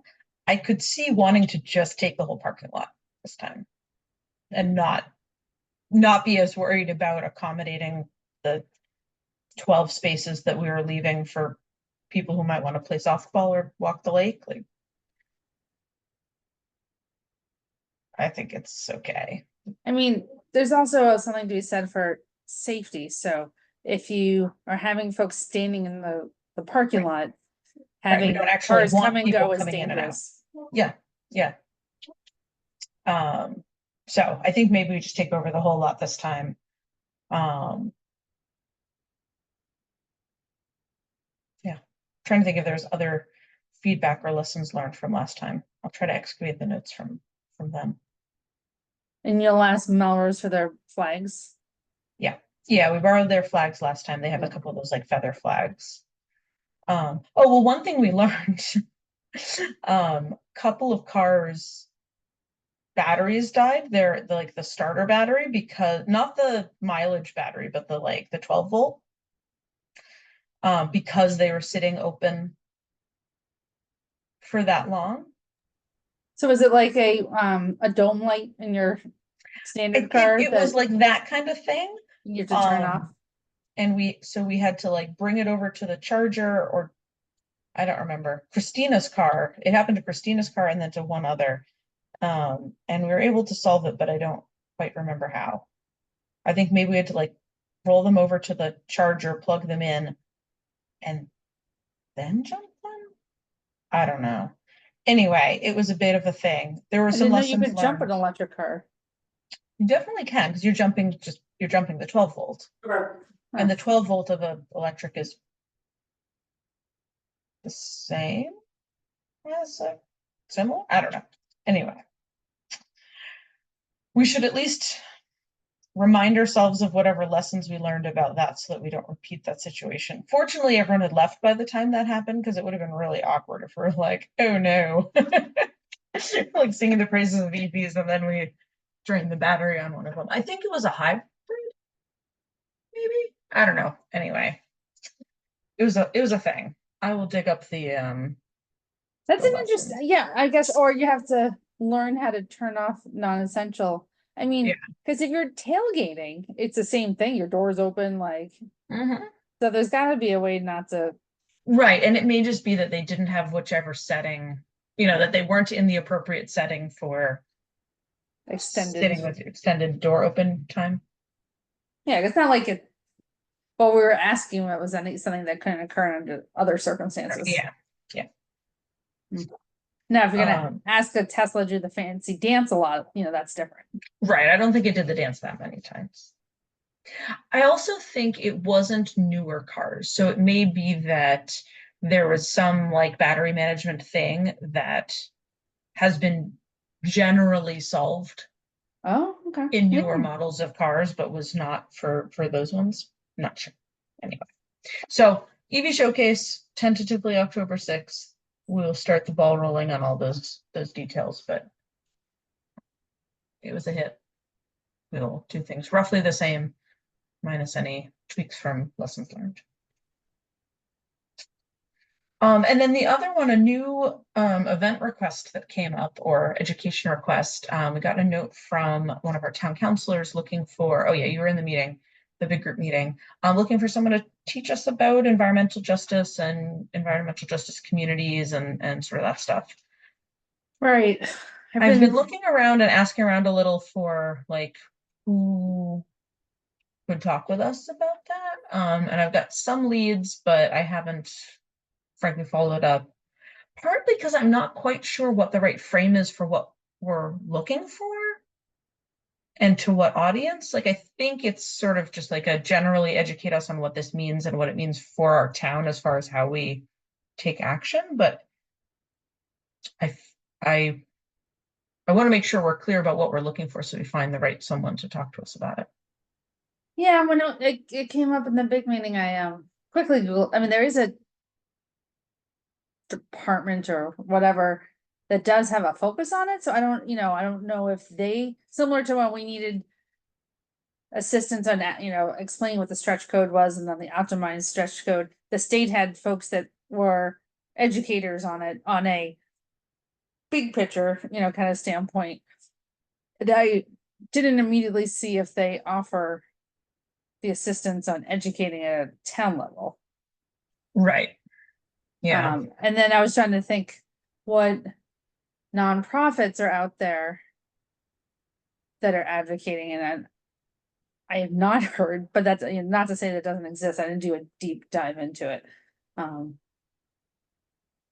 I could see wanting to just take the whole parking lot this time and not be as worried about accommodating the 12 spaces that we were leaving for people who might want to play softball or walk the lake. Like, I think it's okay. I mean, there's also something to be said for safety, so if you are having folks standing in the parking lot. We Having don't actually cars want come and people go is coming in and out. dangerous. Yeah, yeah. So I think maybe we just take over the whole lot this time. Yeah, trying to think if there's other feedback or lessons learned from last time. I'll try to excavate the notes from them. And you'll ask Melrose for their flags. Yeah, we borrowed their flags last time. They have a Yeah. couple of those like feather flags. Oh, well, one thing we learned, couple of cars batteries died. They're like the starter battery, because not the mileage battery, but the 12 volt. Because they were sitting open for that long. So is it like a dome light in your standard car It was that like that kind of thing. you have to turn off? And we had to like bring it over to the charger, or I don't remember, Christina's car. It happened to Christina's car and then to one other. And we were able to solve it, but I don't quite remember how. I think maybe we had to like roll them over to the charger, plug them in, and then jump them. I don't know. Anyway, it was a bit of a thing. There were I some didn't know you lessons could jump an learned. electric car. You definitely can, because you're jumping the 12 volt. And the 12 volt of a electric is the same as a similar. I don't know. Anyway, we should at least remind ourselves of whatever lessons we learned about that so that we don't repeat that situation. Fortunately, everyone had left by the time that happened, because it would have been really awkward if we're like, oh no, like singing the praises of EVs and then we drained the battery on one of them. I think it was a hybrid, maybe. I don't know. Anyway, it was a thing. I will dig up the That's the an lesson. interesting, yeah, I guess, or you have to learn how to turn off non-essential. I mean, Yeah. because if you're tailgating, it's the same thing, your door's open, like, Mhm. so there's gotta be a way not to. Right, and it may just be that they didn't have whichever setting, that they weren't in the appropriate setting for Extended. sitting with extended door open time. Yeah, it's not like it, but we were asking what was something that couldn't occur under other circumstances. Yeah. Now, if you're gonna ask a Tesla to do the fancy dance a lot, that's different. Right, I don't think it did the dance that many times. I also think it wasn't newer cars, so it may be that there was some like battery management thing that has been generally solved Oh, okay. in newer Yeah. models of cars, but was not for those ones. Not sure. Anyway, so EV showcase tentatively October 6th. We'll start the ball rolling on all those details, but it was a hit. We'll do things roughly the same, minus any tweaks from lessons learned. And then the other one, a new event request that came up, or education request. We got a note from one of our town councilors looking for, oh yeah, you were in the meeting, the big group meeting, looking for someone to teach us about environmental justice and environmental justice communities and sort of that stuff. Right. I've been looking around and asking around a little for like who would talk with us about that. And I've got some leads, but I haven't frankly followed up. Partly because I'm not quite sure what the right frame is for what we're looking for and to what audience. Like, I think it's sort of just like a generally educate us on what this means and what it means for our town as far as how we take action. But I, I, I want to make sure we're clear about what we're looking for so we find the right someone to talk to us about it. Yeah, when it came up in the big meeting, I quickly Googled, I mean, there is a department or whatever that does have a focus on it, so I don't know if they, similar to when we needed assistance on that, explaining what the stretch code was and then the optimized stretch code, the state had folks that were educators on it on a big picture, kind of standpoint. And I didn't immediately see if they offer the assistance on educating at a town level. Right. Yeah. And then I was trying to think what nonprofits are out there that are advocating, and I have not heard, but that's not to say that it doesn't exist. I didn't do a deep dive into it.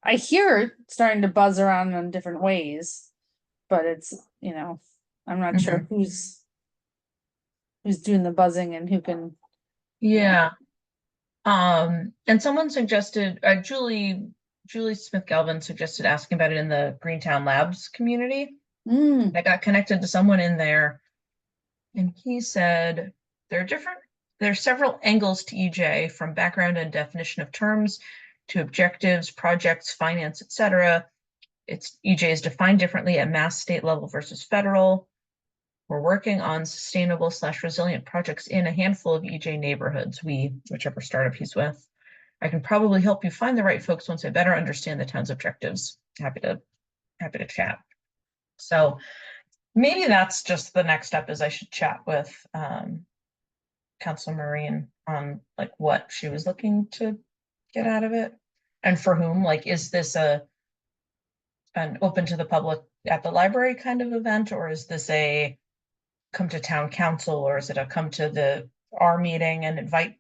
I hear it starting to buzz around in different ways, but it's, I'm not sure who's doing the buzzing and who can. Yeah. And someone suggested, Julie Smith Galvin suggested asking about it in the Greentown Labs community. I got connected to someone in there, and he said there are several angles to EJ, from background and definition of terms to objectives, projects, finance, etc. EJ is defined differently at mass, state level versus federal. We're working on sustainable/resilient projects in a handful of EJ neighborhoods, whichever startup he's with. I can probably help you find the right folks once I better understand the town's objectives. Happy to chat. So maybe that's just the next step, is I should chat with Councilor Marine on like what she was looking to get out of it and for whom. Like, is this an open to the public at the library kind of event, or is this a come to town council, or is it a come to our meeting and invite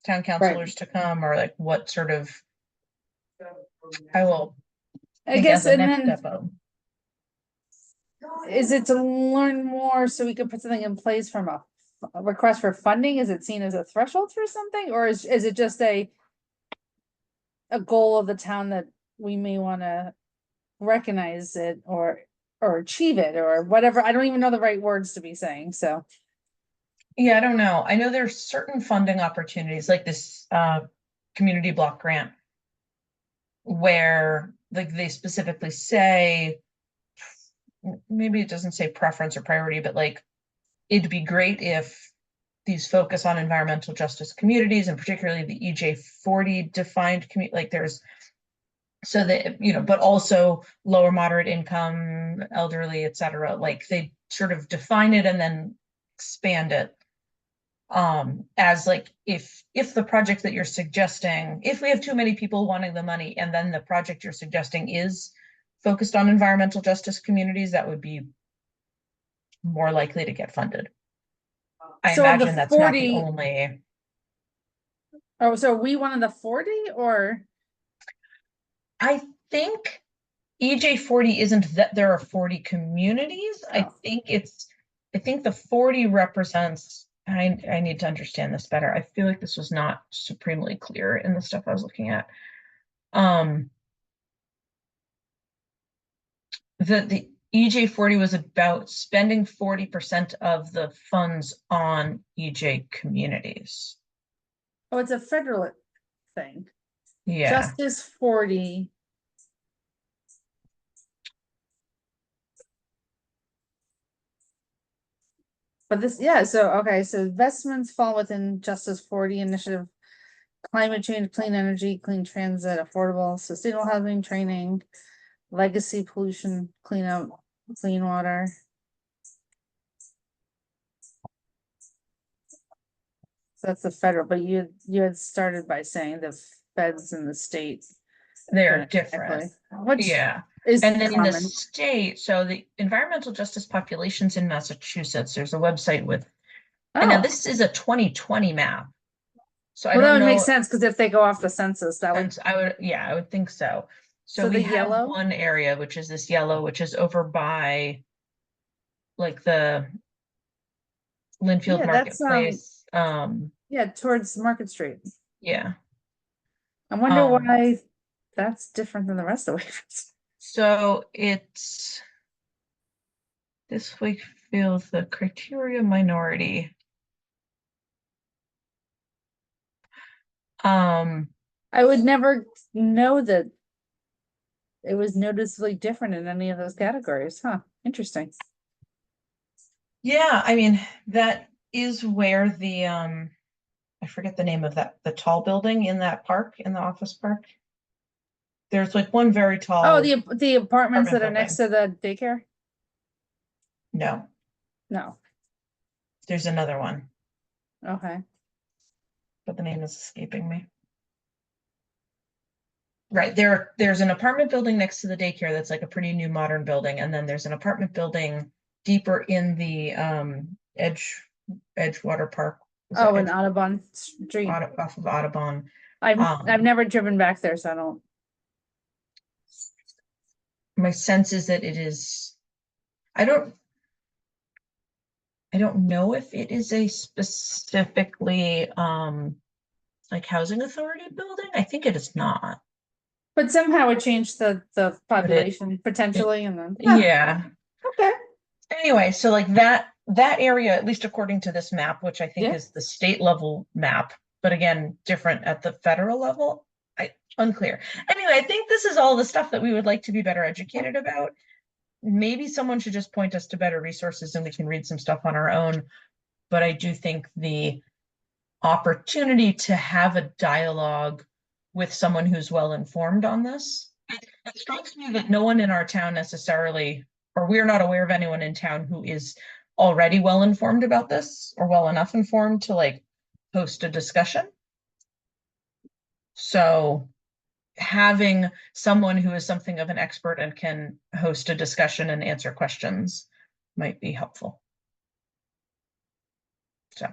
town councilors to come, or like what sort of, I will I guess, as a and next then step of. is it to learn more so we could put something in place from a request for funding? Is it seen as a threshold for something, or is it just a goal of the town that we may want to recognize it or achieve it or whatever? I don't even know the right words to be saying, so. Yeah, I don't know. I know there's certain funding opportunities like this community block grant where like they specifically say, maybe it doesn't say preference or priority, but like it'd be great if these focus on environmental justice communities, and particularly the EJ40 defined community, like there's, so that, but also lower moderate income, elderly, etc. Like they sort of define it and then expand it as like, if the project that you're suggesting, if we have too many people wanting the money and then the project you're suggesting is focused on environmental justice communities, that would be more likely to get funded. I So of the imagine that's not the 40 only. Oh, so are we one of the 40 or? I think EJ40 isn't that there are 40 communities. I think the 40 represents, I need to understand this better. I feel like this was not supremely clear in the stuff I was looking at. The EJ40 was about spending 40% of the funds on EJ communities. Oh, it's a federal thing. Yeah. Justice 40. But this, yeah, so okay, so investments fall within Justice 40 initiative climate change, clean energy, clean transit, affordable, sustainable housing, training, legacy pollution, cleanup, clean water. So that's the federal, but you had started by saying the feds and the state. They're don't different. exactly, which Yeah. is And then in the common. state, so the environmental justice populations in Massachusetts, there's a website with, and now Oh, this is a 2020 map. So I well, that don't would make know, sense, because if they go off the census, that would, since I would, yeah, I would think so. So so the we have yellow, one area, which is this yellow, which is over by like the Linfield yeah, that's, Marketplace. yeah, towards Market Street. Yeah. I wonder Um, why that's different than the rest of Wakefield. so it's this Wakefield, the criteria minority. Um, I would never know that it was noticeably different in any of those categories, huh? Interesting. yeah, I mean, that is where the I forget the name of that, the tall building in that park, in the office park. There's like one very Oh, tall the apartments apartment that are next building. to the daycare? No, No, there's another one, okay. but the name is escaping me. Right, there's an apartment building next to the daycare that's like a pretty new modern building, and then there's an apartment building deeper in the Edgewater Park. Is that Oh, in Audubon Street. Off of Audubon? I've never driven back there, so I don't. My sense is that it is, I don't know if it is a specifically like housing authority building. I think it is not, But somehow it changed the but population it potentially, and then, huh, yeah. okay, Anyway, so like that area, at least according to this map, which I think yeah. is the state level map, but again, different at the federal level. Unclear. Anyway, I think this is all the stuff that we would like to be better educated about. Maybe someone should just point us to better resources and we can read some stuff on our own. But I do think the opportunity to have a dialogue with someone who's well informed on this. It strikes me that no one in our town necessarily, or we're not aware of anyone in town who is already well informed about this or well enough informed to like host a discussion. So having someone who is something of an expert and can host a discussion and answer questions might be helpful. So,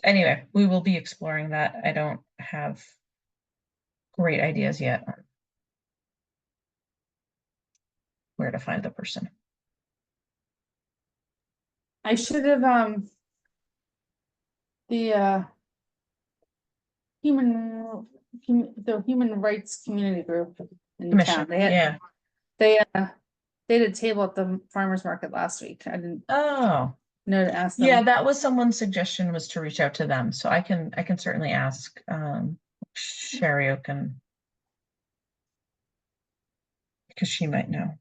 anyway, we will be exploring that. I don't have great ideas yet on where to find the person. I should have, the the human rights community group in town, Commission, yeah. they they had a table at the farmer's market last week. I didn't Oh, know to ask yeah, them. that was someone's suggestion, was to reach out to them. So I can certainly ask Sherry can, because she might know.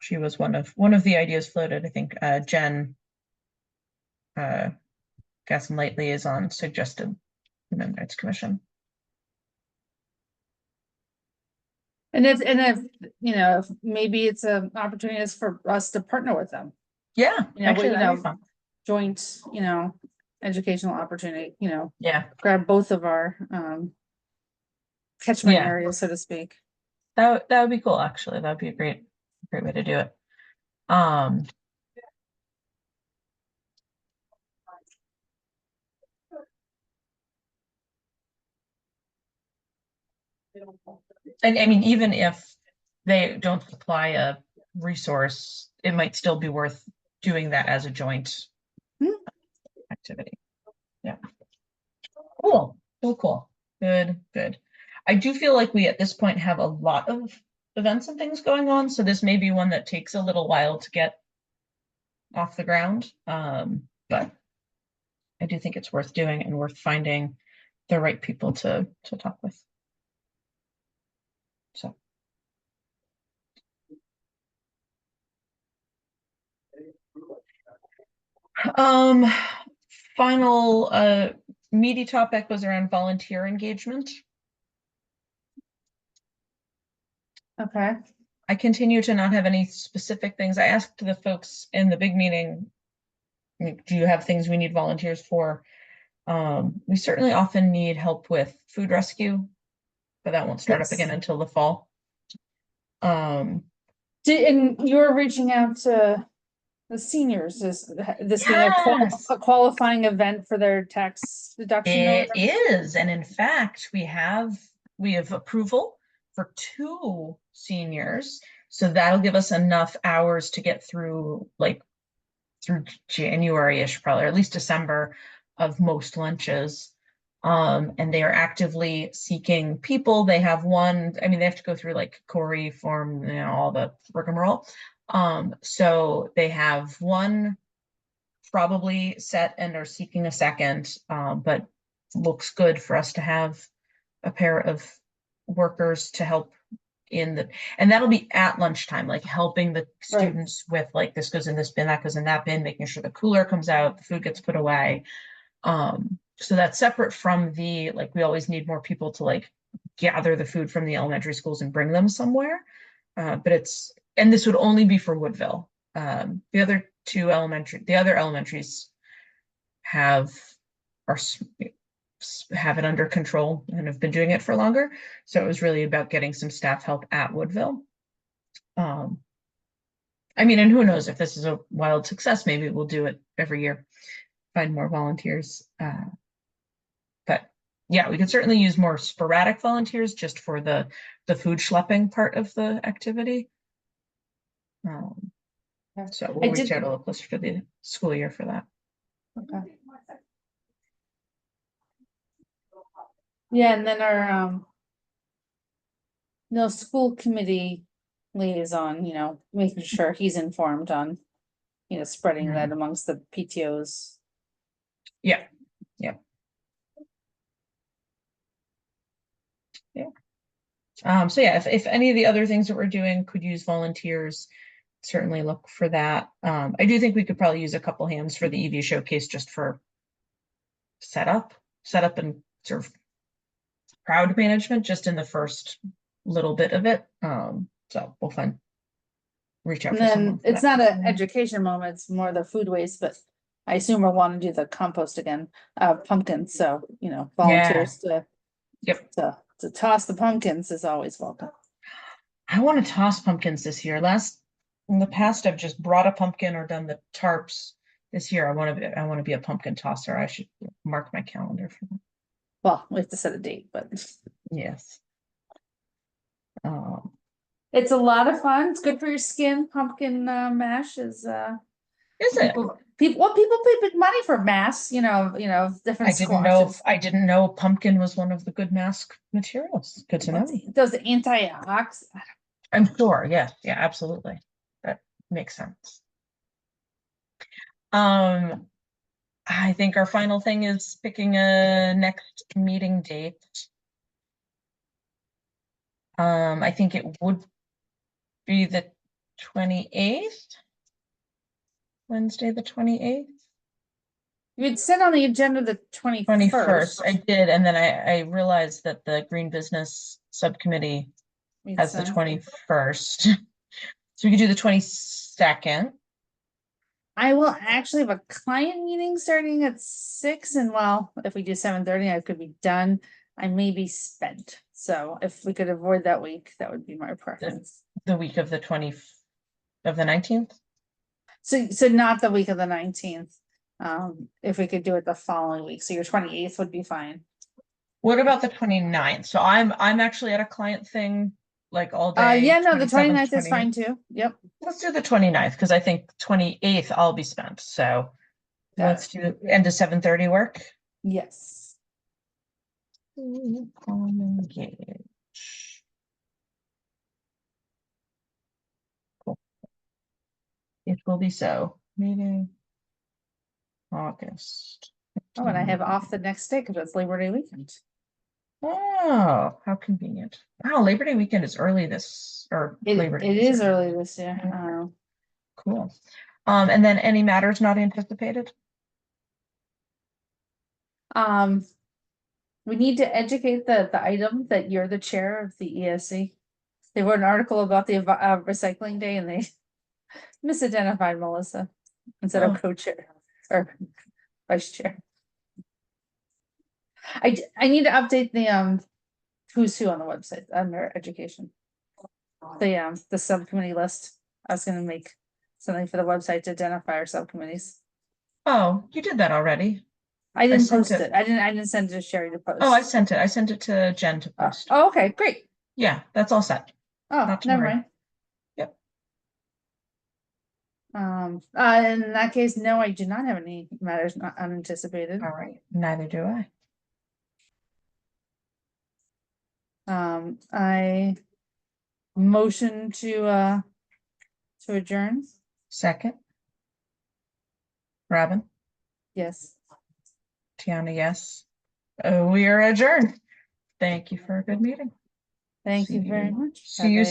She was one of the ideas floated. I think Jen Gas and Light Liaison suggested Human Rights Commission. And if, you know, if maybe it's an opportunity for us to partner with them, Yeah, you know, actually, you that'd be know, fun. joint, you know, educational opportunity, you know, Yeah, grab both of our catchment yeah, areas, so to speak. that would be cool. Actually, that'd be a great way to do it. Um, and I mean, even if they don't supply a resource, it might still be worth doing that as a joint activity. Yeah. Cool. Cool. Good. I do feel like we at this point have a lot of events and things going on, so this may be one that takes a little while to get off the ground. But I do think it's worth doing and worth finding the right people to talk with. So Um, final meaty topic was around volunteer engagement. Okay. I continue to not have any specific things. I asked the folks in the big meeting, do you have things we need volunteers for? We certainly often need help with food rescue, but that won't start up again Yes. until the fall. And you're reaching out to the seniors, is this being Yes, a qualifying event for their tax deduction or it whatever? is. And in fact, we have approval for 2 seniors. So that'll give us enough hours to get through through January-ish, probably, or at least December of most lunches. And they are actively seeking people. They have one, I mean, they have to go through like Corey form, all the rigmarole. So they have one probably set and are seeking a second, but looks good for us to have a pair of workers to help and that'll be at lunchtime, like helping the Right. students with like, this goes in this bin, that goes in that bin, making sure the cooler comes out, the food gets put away. So that's separate from like, we always need more people to like gather the food from the elementary schools and bring them somewhere. And this would only be for Woodville. The other elementaries have are have it under control and have been doing it for longer. So it was really about getting some staff help at Woodville. I mean, and who knows if this is a wild success, maybe we'll do it every year, find more volunteers. But yeah, we could certainly use more sporadic volunteers just for the food schlepping part of the activity. So we'll reach out a little closer to the school year for that. Okay. Yeah, and then our school committee liaison, making sure he's informed on, spreading that amongst the PTOs. Yeah. So yeah, if any of the other things that we're doing could use volunteers, certainly look for that. I do think we could probably use a couple hands for the EV showcase just for setup and sort of crowd management just in the first little bit of it. So we'll reach out And for someone then for it's that. not an education moment, it's more the food waste, but I assume we'll want to do the compost again, pumpkins, so, volunteers to. Yep. To toss the pumpkins is always welcome. I want to toss pumpkins this year. In the past, I've just brought a pumpkin or done the tarps. This year, I want to be a pumpkin tosser. I should mark my calendar for that. Well, we have to set a date, but Yes. it's a lot of fun. It's good for your skin. Pumpkin mash is it? People pay big money for masks, different squashes. I didn't know pumpkin was one of the good mask materials. Good to know. Those antioxidants. I'm sure. Yes. Yeah, absolutely. That makes sense. I think our final thing is picking a next meeting date. I think it would be the 28th, Wednesday, the 28th. You'd set on the agenda the 21st. I did, and then I realized that the Green Business Subcommittee has the 21st. So we could do the 22nd. I will actually have a client meeting starting at 6, and well, if we do 7:30, I could be done. I may be spent. So if we could avoid that week, that would be my preference. The week of the 19th? So not the week of the 19th. If we could do it the following week. So your 28th would be fine. What about the 29th? So I'm actually at a client thing like all day. Yeah, no, the 29th is fine too. Yep. Let's do the 29th because I think 28th I'll be spent. So let's do end of 7:30 work. Yes. Engage. Cool. It will be so. Meeting August. Oh, and I have off the next day because it's Labor Day weekend. Oh, how convenient. Wow, Labor Day weekend is early Labor Day. It is early this year. Cool. And then any matters not anticipated? We need to educate the item that you're the chair of the ESC. They wrote an article about the recycling day and they misidentified Melissa instead Oh. of co-chair or vice chair. I need to update the who's who on the website under education. The subcommittee list. I was gonna make something for the website to identify our subcommittees. Oh, you did that already. I didn't sent post it. I didn't send it to Sherry to post. Oh, I sent it. I sent it to Jen to post. Oh, okay, great. Yeah, that's all set. Oh, Not to never worry. mind. Yep. In that case, no, I do not have any matters not unanticipated. All right. Neither do I. I motion to adjourn. Second. Robin, Yes. Tiana, yes. We are adjourned. Thank you for a good meeting. Thank you very much. See you soon.